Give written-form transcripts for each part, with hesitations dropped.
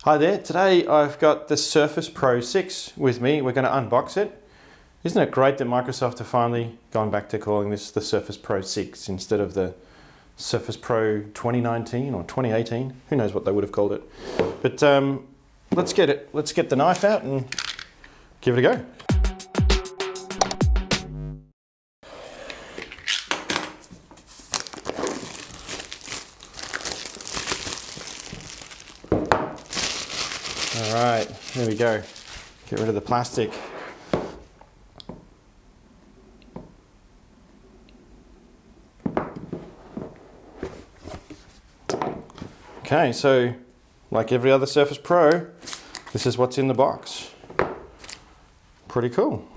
Hi there, today I've got the Surface Pro 6 with me. We're going to unbox it. Isn't it great that Microsoft have finally gone back to calling this the Surface Pro 6 instead of the Surface Pro 2019 or 2018? Who knows what they would have called it. But let's get the knife out and give it a go. All right, there we go. Get rid of the plastic. Okay, so like every other Surface Pro, this is what's in the box. Pretty cool.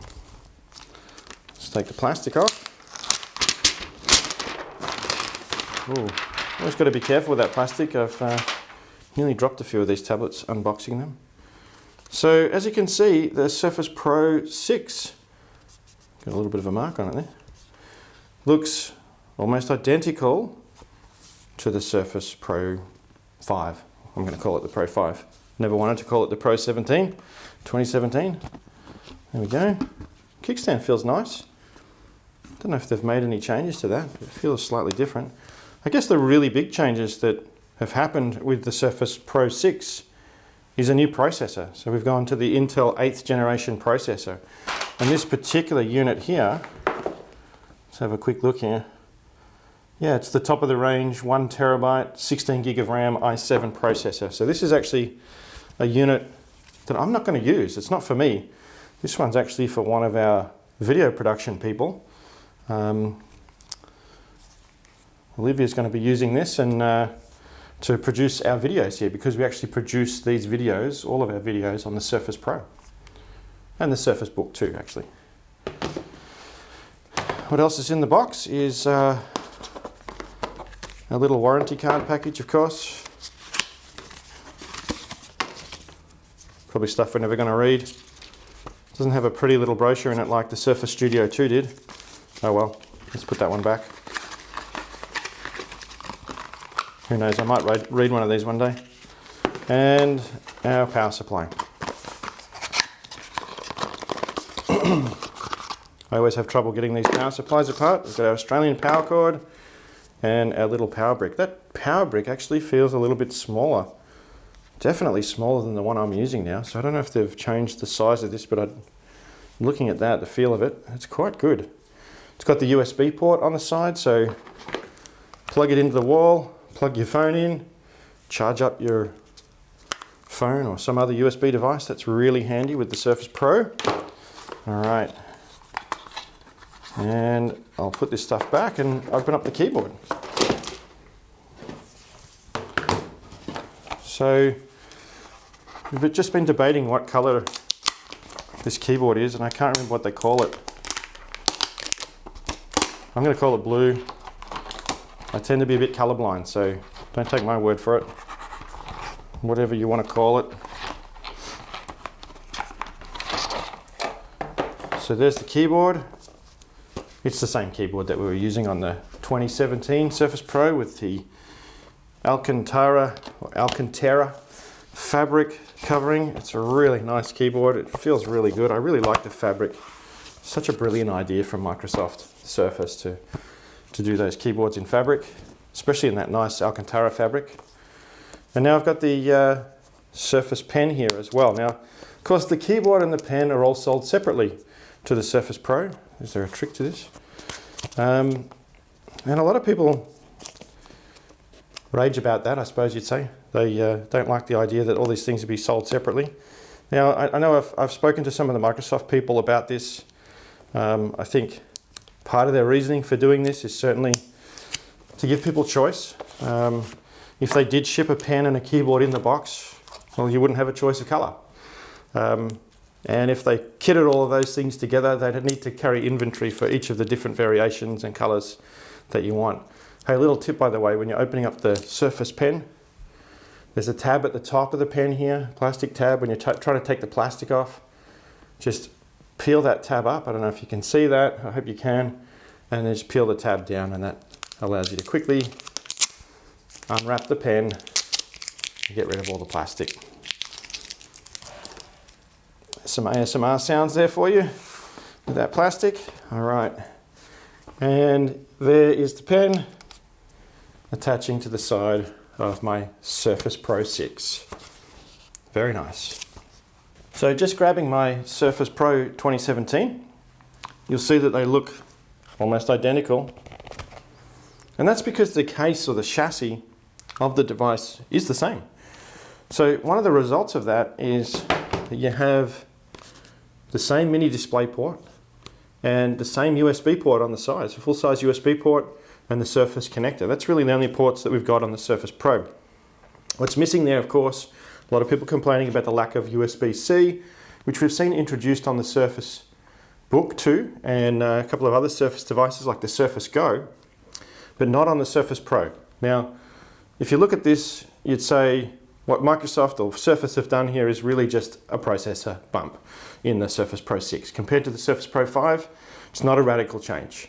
Let's take the plastic off. Ooh, always got to be careful with that plastic. I've nearly dropped a few of these tablets unboxing them. So as you can see, the Surface Pro 6, got a little bit of a mark on it there, looks almost identical to the Surface Pro 5. I'm going to call it the Pro 5. Never wanted to call it the Pro 17, 2017. There we go. Kickstand feels nice. Don't know if they've made any changes to that. It feels slightly different. I guess the really big changes that have happened with the Surface Pro 6 is a new processor. So we've gone to the Intel 8th generation processor. And this particular unit here, let's have a quick look here. Yeah, it's the top of the range, 1 terabyte, 16 gig of RAM, i7 processor. So this is actually a unit that I'm not going to use. It's not for me. This one's actually for one of our video production people. Olivia's going to be using this and to produce our videos here, because we actually produce these videos, all of our videos, on the Surface Pro. And the Surface Book too, actually. What else is in the box is a little warranty card package, of course. Probably stuff we're never going to read. Doesn't have a pretty little brochure in it like the Surface Studio 2 did. Oh well, let's put that one back. Who knows, I might read one of these one day. And our power supply. I always have trouble getting these power supplies apart. We've got our Australian power cord and our little power brick. That power brick actually feels a little bit smaller. Definitely smaller than the one I'm using now. So I don't know if they've changed the size of this, but looking at that, the feel of it, it's quite good. It's got the USB port on the side, so plug it into the wall, plug your phone in, charge up your phone or some other USB device. That's really handy with the Surface Pro. All right. And I'll put this stuff back and open up the keyboard. So we've just been debating what color this keyboard is, and I can't remember what they call it. I'm going to call it blue. I tend to be a bit colorblind, so don't take my word for it. Whatever you want to call it. So there's the keyboard. It's the same keyboard that we were using on the 2017 Surface Pro with the Alcantara fabric covering. It's a really nice keyboard. It feels really good. I really like the fabric. Such a brilliant idea from Microsoft Surface to do those keyboards in fabric, especially in that nice Alcantara fabric. And now I've got the Surface Pen here as well. Now, of course, the keyboard and the pen are all sold separately to the Surface Pro. Is there a trick to this? And a lot of people rage about that, I suppose you'd say. They don't like the idea that all these things would be sold separately. Now, I know I've spoken to some of the Microsoft people about this. I think part of their reasoning for doing this is certainly to give people choice. If they did ship a pen and a keyboard in the box, well, you wouldn't have a choice of color. And if they kitted all of those things together, they'd need to carry inventory for each of the different variations and colors that you want. Hey, a little tip, by the way, when you're opening up the Surface Pen, there's a tab at the top of the pen here, plastic tab. When you're trying to take the plastic off, just peel that tab up. I don't know if you can see that. I hope you can. And then just peel the tab down, and that allows you to quickly unwrap the pen and get rid of all the plastic. some ASMR sounds there for you with that plastic. All right, and there is the pen attaching to the side of my Surface Pro 6. Very nice. So just grabbing my Surface Pro 2017, you'll see that they look almost identical. And that's because the case or the chassis of the device is the same. So one of the results of that is that you have the same mini display port and the same USB port on the side. It's a full-size USB port and the Surface connector. That's really the only ports that we've got on the Surface Pro. What's missing there, of course, a lot of people complaining about the lack of USB-C, which we've seen introduced on the Surface Book 2 and a couple of other Surface devices like the Surface Go, but not on the Surface Pro. Now, if you look at this, you'd say what Microsoft or Surface have done here is really just a processor bump in the Surface Pro 6. Compared to the Surface Pro 5, it's not a radical change.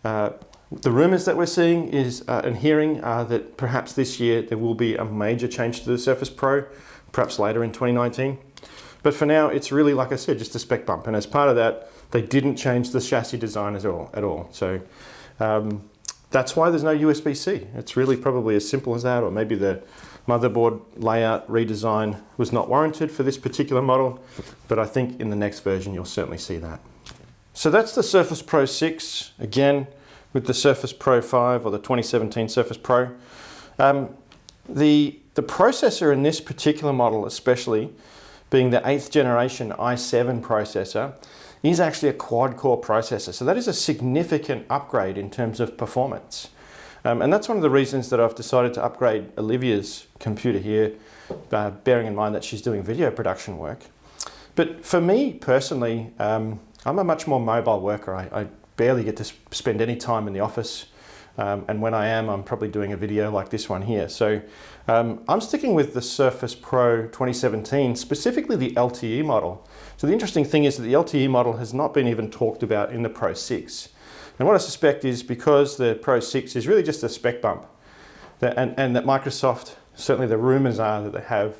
The rumors that we're seeing is and hearing are that perhaps this year there will be a major change to the Surface Pro, perhaps later in 2019. But for now, it's really, like I said, just a spec bump. And as part of that, they didn't change the chassis design at all. So that's why there's no USB-C. It's really probably as simple as that, or maybe the motherboard layout redesign was not warranted for this particular model, but I think in the next version you'll certainly see that. So that's the Surface Pro 6, again, with the Surface Pro 5 or the 2017 Surface Pro. The processor in this particular model, especially being the 8th generation i7 processor, is actually a quad-core processor. So that is a significant upgrade in terms of performance. And that's one of the reasons that I've decided to upgrade Olivia's computer here, bearing in mind that she's doing video production work. But for me personally, I'm a much more mobile worker. I barely get to spend any time in the office. And when I am, I'm probably doing a video like this one here. So I'm sticking with the Surface Pro 2017, specifically the LTE model. So the interesting thing is that the LTE model has not been even talked about in the Pro 6. And what I suspect is because the Pro 6 is really just a spec bump, and that Microsoft, certainly the rumors are that they have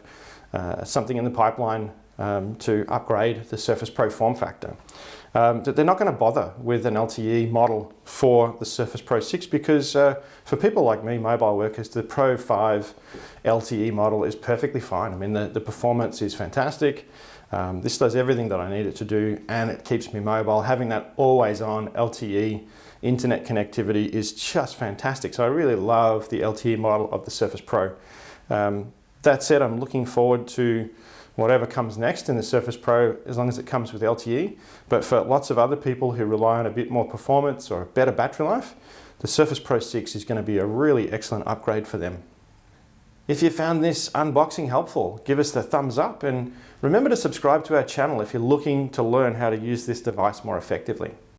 something in the pipeline to upgrade the Surface Pro form factor. That they're not going to bother with an LTE model for the Surface Pro 6 because for people like me, mobile workers, the Pro 5 LTE model is perfectly fine. I mean, the performance is fantastic. This does everything that I need it to do, and it keeps me mobile. Having that always-on LTE internet connectivity is just fantastic. So I really love the LTE model of the Surface Pro. That said, I'm looking forward to whatever comes next in the Surface Pro, as long as it comes with LTE. But for lots of other people who rely on a bit more performance or a better battery life, the Surface Pro 6 is going to be a really excellent upgrade for them. If you found this unboxing helpful, give us the thumbs up, and remember to subscribe to our channel if you're looking to learn how to use this device more effectively.